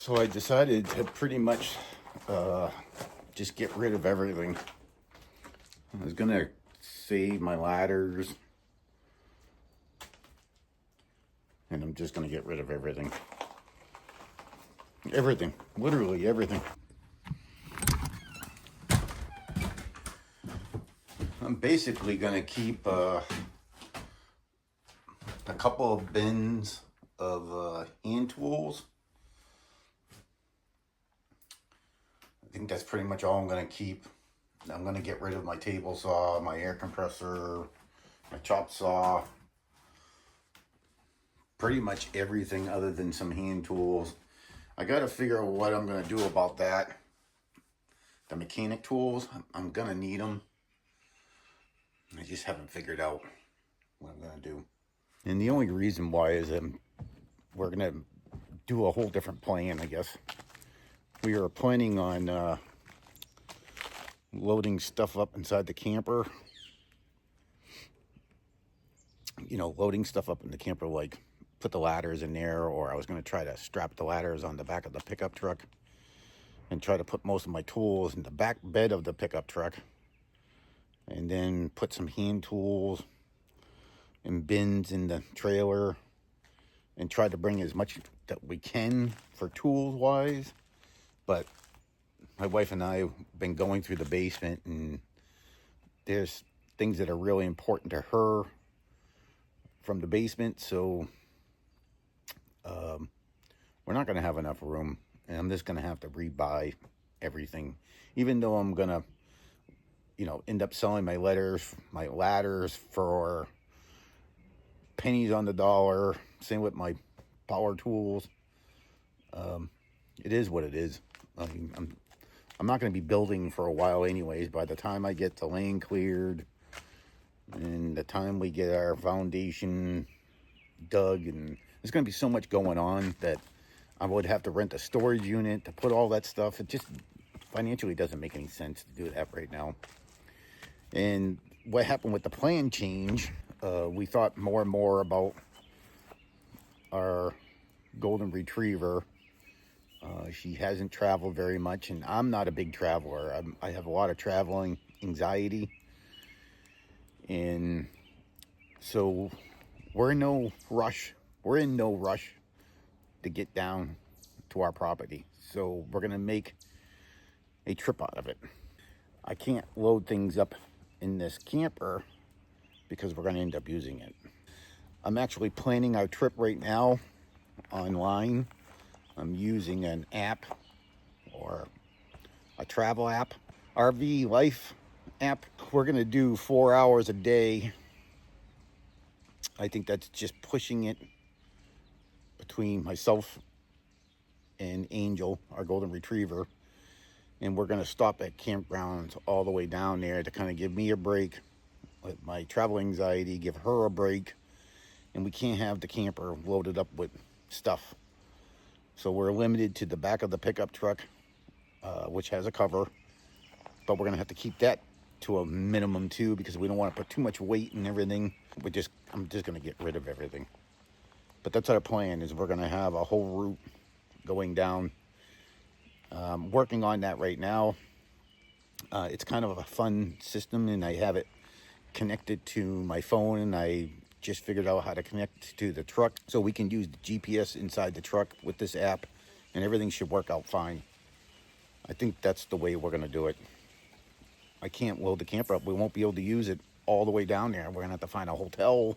So I decided to pretty much just get rid of everything. I was gonna save my ladders, and I'm just gonna get rid of everything. Everything, literally everything. I'm basically gonna keep a couple of bins of hand tools. I think that's pretty much all I'm going to keep. I'm going to get rid of my table saw, my air compressor, my chop saw. Pretty much everything other than some hand tools. I got to figure out what I'm going to do about that. The mechanic tools, I'm going to need them. I just haven't figured out what I'm going to do. And the only reason why is we're going to do a whole different plan, I guess. We are planning on loading stuff up inside the camper. You know, loading stuff up in the camper, like put the ladders in there, or I was going to try to strap the ladders on the back of the pickup truck and try to put most of my tools in the back bed of the pickup truck, and then put some hand tools and bins in the trailer and try to bring as much that we can for tools wise. But my wife and I have been going through the basement, and there's things that are really important to her from the basement, so we're not going to have enough room, and I'm just going to have to rebuy everything, even though I'm going to, you know, end up selling my ladders for pennies on the dollar. Same with my power tools. It is what it is. I'm not going to be building for a while anyways. By the time I get the land cleared and the time we get our foundation dug, and there's going to be so much going on that I would have to rent a storage unit to put all that stuff. It just financially doesn't make any sense to do that right now. And what happened with the plan change, we thought more and more about our golden retriever. She hasn't traveled very much, and I'm not a big traveler. I have a lot of traveling anxiety, and so we're in no rush. We're in no rush to get down to our property, so we're gonna make a trip out of it. I can't load things up in this camper because we're gonna end up using it. I'm actually planning our trip right now online. I'm using an app, or a travel app, RV Life app. We're going to do 4 hours a day. I think that's just pushing it between myself and Angel, our golden retriever. And we're going to stop at campgrounds all the way down there to kind of give me a break with my travel anxiety, give her a break. And we can't have the camper loaded up with stuff. So we're limited to the back of the pickup truck, which has a cover, but we're gonna have to keep that to a minimum too, because we don't want to put too much weight and everything. I'm just gonna get rid of everything. But that's our plan, is we're gonna have a whole route going down. Working on that right now. It's kind of a fun system, and I have it connected to my phone, and I just figured out how to connect to the truck, so we can use the GPS inside the truck with this app, and everything should work out fine. I think that's the way we're going to do it. I can't load the camper up. We won't be able to use it all the way down there. We're going to have to find a hotel,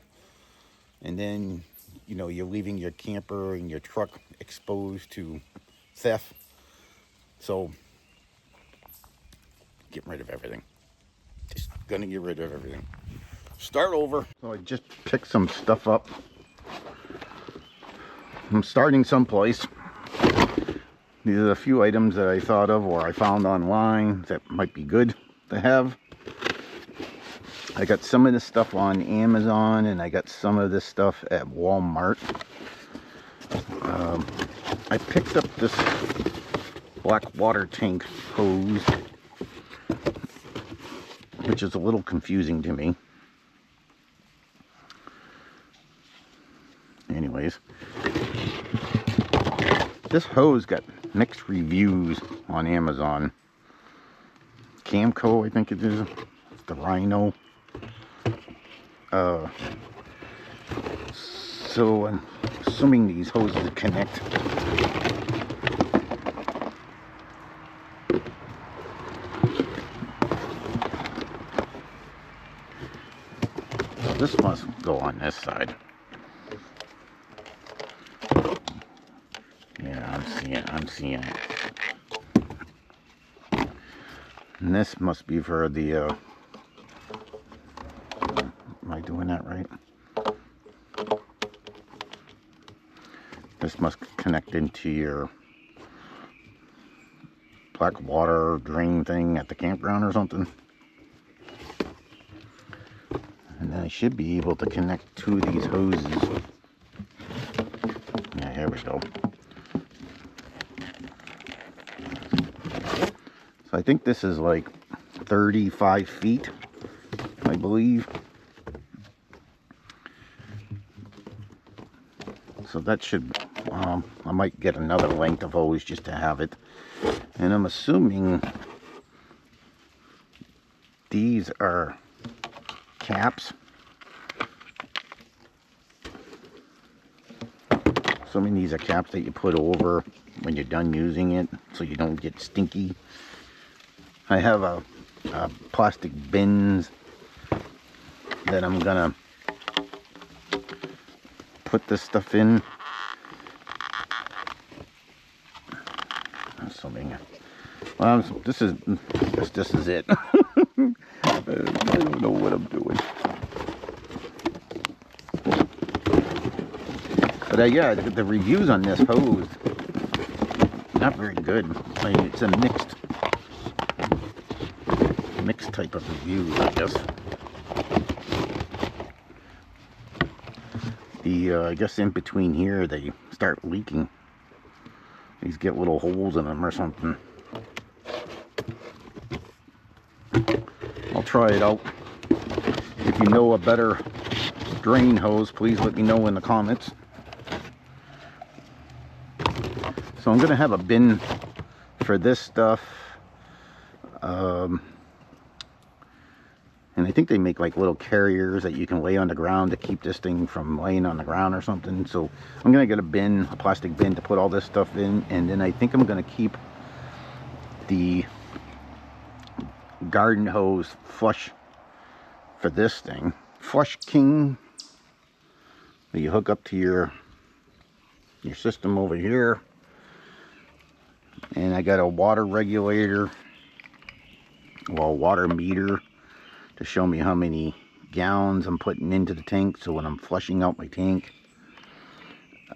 and then, you know, you're leaving your camper and your truck exposed to theft. So, getting rid of everything. Just going to get rid of everything. Start over. So I just picked some stuff up. I'm starting someplace. These are a few items that I thought of, or I found online, that might be good to have. I got some of this stuff on Amazon, and I got some of this stuff at Walmart. I picked up this black water tank hose, which is a little confusing to me. Anyways, this hose got mixed reviews on Amazon. Camco, I think it is. It's the Rhino. So I'm assuming these hoses connect. This must go on this side. Yeah, I'm seeing it. And this must be for the, am I doing that right? This must connect into your black water drain thing at the campground or something. And then I should be able to connect two of these hoses. Yeah, here we go. So I think this is like 35 feet, I believe. So that should, I might get another length of hose just to have it. And I'm assuming these are caps. Assuming these are caps that you put over when you're done using it so you don't get stinky. I have a plastic bins that I'm gonna put this stuff in. Assuming, well, this is it. I don't know what I'm doing. But yeah, the reviews on this hose, not very good. I mean, it's a mixed type of review, I guess. I guess in between here they start leaking. These get little holes in them or something. I'll try it out. If you know a better drain hose, please let me know in the comments. So I'm gonna have a bin for this stuff. And I think they make like little carriers that you can lay on the ground to keep this thing from laying on the ground or something. So I'm gonna get a bin, a plastic bin, to put all this stuff in, and then I think I'm gonna keep the garden hose flush for this thing. Flush King that you hook up to your system over here. And I got a water regulator, well, water meter, to show me how many gallons I'm putting into the tank, so when I'm flushing out my tank.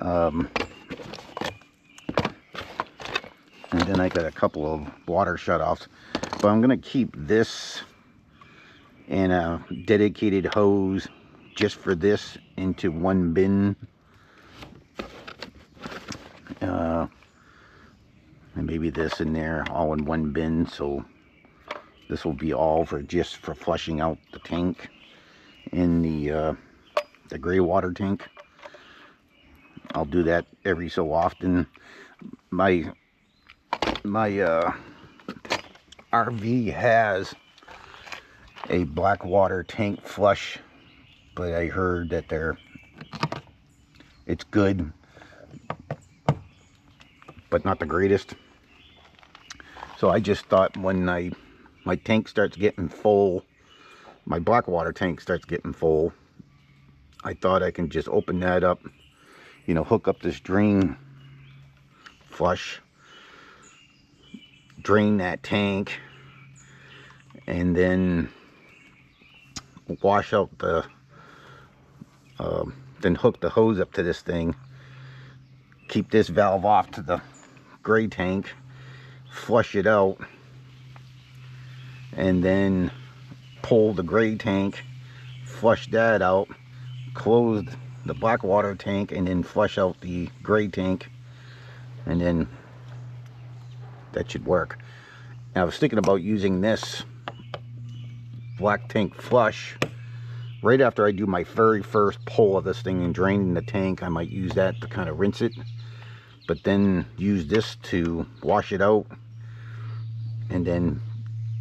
And then I got a couple of water shutoffs. But I'm going to keep this and a dedicated hose just for this into one bin. And maybe this in there all in one bin, so this will be all for just for flushing out the tank in the gray water tank. I'll do that every so often. My RV has a black water tank flush, but I heard that it's good, but not the greatest. So I just thought when my tank starts getting full, my black water tank starts getting full, I thought I can just open that up, you know, hook up this drain flush, drain that tank, and then wash out the, then hook the hose up to this thing, keep this valve off to the gray tank, flush it out, and then pull the gray tank, flush that out, close the black water tank, and then flush out the gray tank, and then that should work. Now I was thinking about using this black tank flush right after I do my very first pull of this thing and draining the tank. I might use that to kind of rinse it, but then use this to wash it out, and then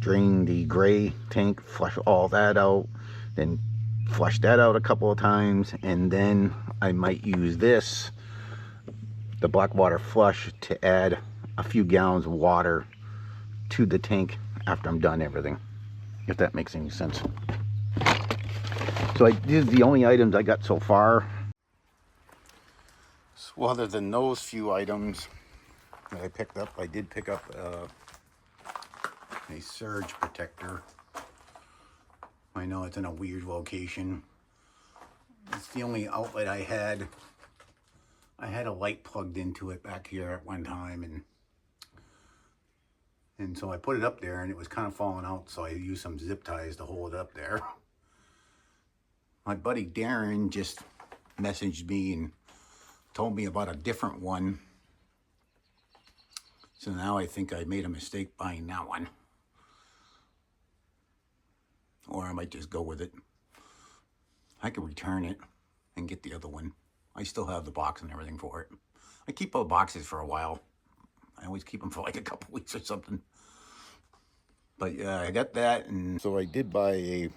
drain the gray tank, flush all that out, then flush that out a couple of times, and then I might use this, the black water flush, to add a few gallons of water to the tank after I'm done everything, if that makes any sense. So these are the only items I got so far. So other than those few items that I picked up, I did pick up a surge protector. I know it's in a weird location. It's the only outlet I had. I had a light plugged into it back here at one time, and so I put it up there, and it was kind of falling out, so I used some zip ties to hold it up there. My buddy Darren just messaged me and told me about a different one. So now I think I made a mistake buying that one. Or I might just go with it. I could return it and get the other one. I still have the box and everything for it. I keep all boxes for a while. I always keep them for like a couple weeks or something. But yeah, I got that. And so I did buy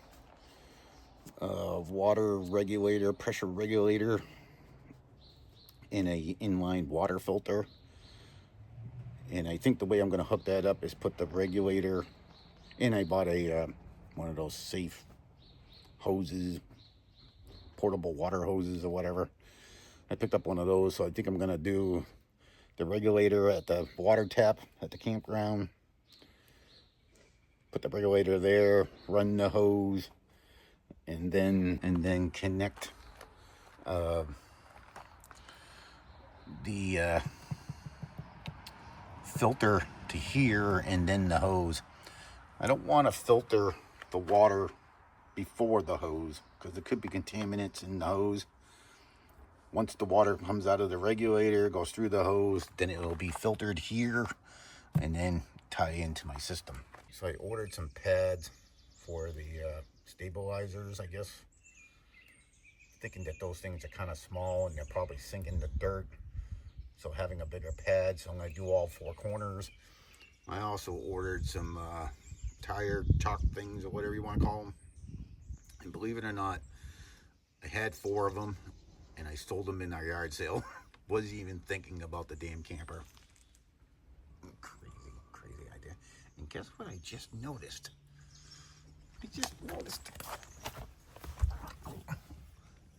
a water regulator, pressure regulator, in a inline water filter. And I think the way I'm going to hook that up is put the regulator in. I bought a one of those safe hoses, portable water hoses or whatever. I picked up one of those, so I think I'm going to do the regulator at the water tap at the campground. Put the regulator there, run the hose, and then connect the filter to here, and then the hose. I don't want to filter the water before the hose because there could be contaminants in the hose. Once the water comes out of the regulator, goes through the hose, then it will be filtered here and then tie into my system. So I ordered some pads for the stabilizers, I guess. Thinking that those things are kind of small and they're probably sinking the dirt. So having a bigger pad, so I'm going to do all four corners. I also ordered some tire chalk things, or whatever you want to call them. And believe it or not, I had 4 of them, and I sold them in our yard sale. Wasn't even thinking about the damn camper. Crazy idea. And guess what I just noticed?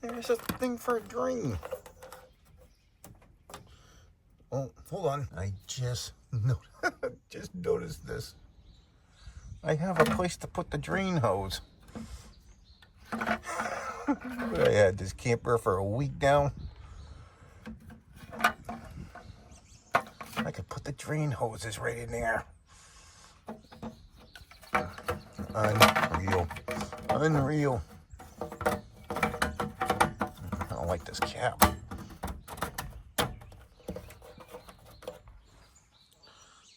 There's a thing for a drain. Oh, hold on. I just noticed this. I have a place to put the drain hose. I had this camper for a week now. I could put the drain hoses right in there. Unreal. I don't like this cap.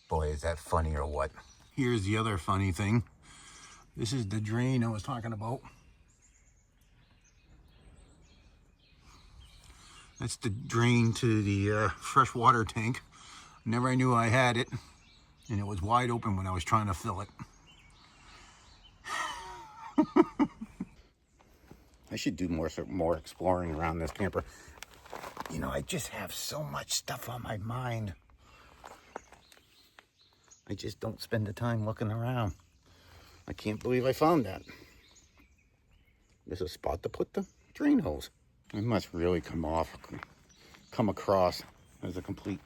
Boy, is that funny or what? Here's the other funny thing. This is the drain I was talking about. That's the drain to the freshwater tank. Never knew I had it, and it was wide open when I was trying to fill it. I should do more exploring around this camper. You know, I just have so much stuff on my mind. I just don't spend the time looking around. I can't believe I found that. There's a spot to put the drain hose. I must really come across as a complete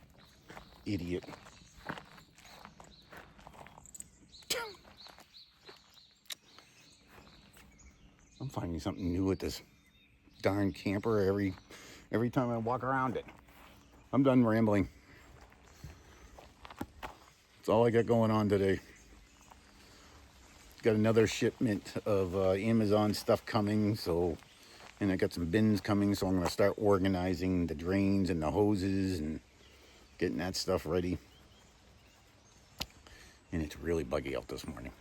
idiot. I'm finding something new with this darn camper every time I walk around it. I'm done rambling. That's all I got going on today. Got another shipment of Amazon stuff coming, and I got some bins coming, so I'm going to start organizing the drains and the hoses and getting that stuff ready. And it's really buggy out this morning.